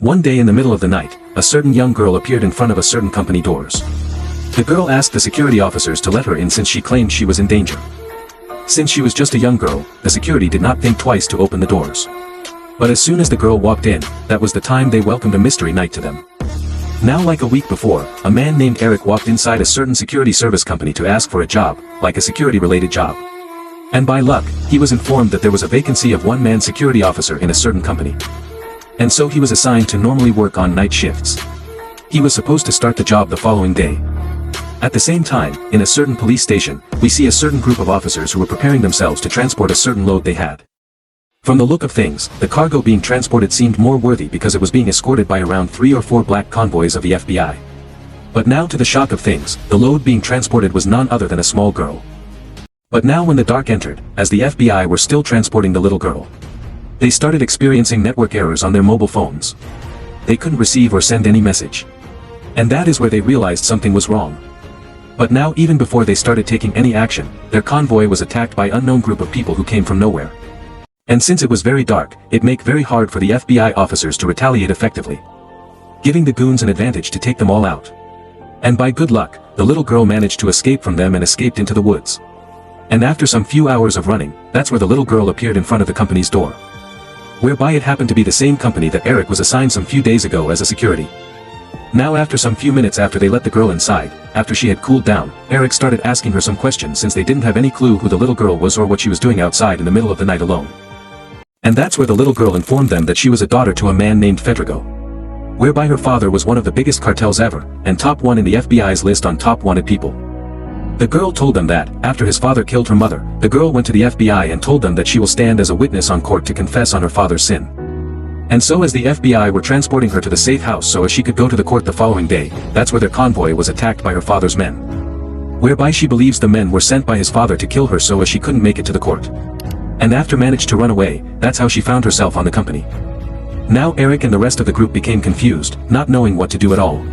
One day in the middle of the night, a certain young girl appeared in front of a certain company doors. The girl asked the security officers to let her in since she claimed she was in danger. Since she was just a young girl, the security did not think twice to open the doors. But as soon as the girl walked in, that was the time they welcomed a mystery night to them. Now, like a week before, a man named Eric walked inside a certain security service company to ask for a job, like a security-related job. And by luck, he was informed that there was a vacancy of one-man security officer in a certain company. And so he was assigned to normally work on night shifts. He was supposed to start the job the following day. At the same time, in a certain police station, we see a certain group of officers who were preparing themselves to transport a certain load they had. From the look of things, the cargo being transported seemed more worthy because it was being escorted by around 3 or 4 black convoys of the FBI. But now, to the shock of things, the load being transported was none other than a small girl. But now when the dark entered, as the FBI were still transporting the little girl, they started experiencing network errors on their mobile phones. They couldn't receive or send any message. And that is where they realized something was wrong. But now, even before they started taking any action, their convoy was attacked by an unknown group of people who came from nowhere. And since it was very dark, it made very hard for the FBI officers to retaliate effectively, giving the goons an advantage to take them all out. And by good luck, the little girl managed to escape from them and escaped into the woods. And after some few hours of running, that's where the little girl appeared in front of the company's door. Whereby it happened to be the same company that Eric was assigned some few days ago as a security. Now, after some few minutes after they let the girl inside, after she had cooled down, Eric started asking her some questions since they didn't have any clue who the little girl was or what she was doing outside in the middle of the night alone. And that's where the little girl informed them that she was a daughter to a man named Fedrigo. Whereby her father was one of the biggest cartels ever, and top 1 in the FBI's list on top wanted people. The girl told them that, after his father killed her mother, the girl went to the FBI and told them that she will stand as a witness on court to confess on her father's sin. And so as the FBI were transporting her to the safe house so as she could go to the court the following day, that's where their convoy was attacked by her father's men. Whereby she believes the men were sent by his father to kill her so as she couldn't make it to the court. And after managed to run away, that's how she found herself on the company. Now Eric and the rest of the group became confused, not knowing what to do at all.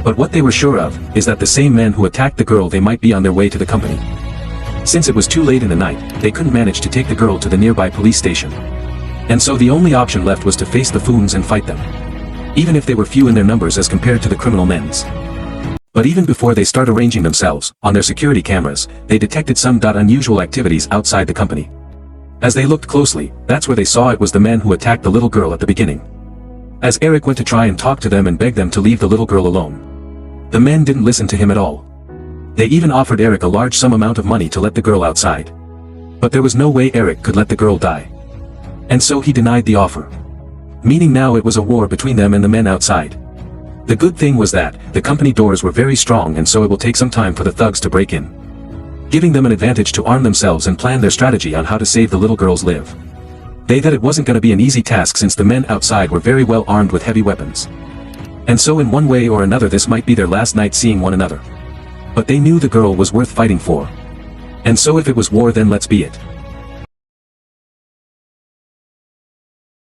But what they were sure of, is that the same men who attacked the girl they might be on their way to the company. Since it was too late in the night, they couldn't manage to take the girl to the nearby police station. And so the only option left was to face the Foons and fight them. Even if they were few in their numbers as compared to the criminal men's. But even before they start arranging themselves, on their security cameras, they detected some unusual activities outside the company. As they looked closely, that's where they saw it was the man who attacked the little girl at the beginning. As Eric went to try and talk to them and beg them to leave the little girl alone, the men didn't listen to him at all. They even offered Eric a large sum amount of money to let the girl outside. But there was no way Eric could let the girl die. And so he denied the offer. Meaning now it was a war between them and the men outside. The good thing was that, the company doors were very strong and so it will take some time for the thugs to break in, giving them an advantage to arm themselves and plan their strategy on how to save the little girl's live. That it wasn't going to be an easy task since the men outside were very well armed with heavy weapons. And so in one way or another this might be their last night seeing one another. But they knew the girl was worth fighting for. And so if it was war then let's be it.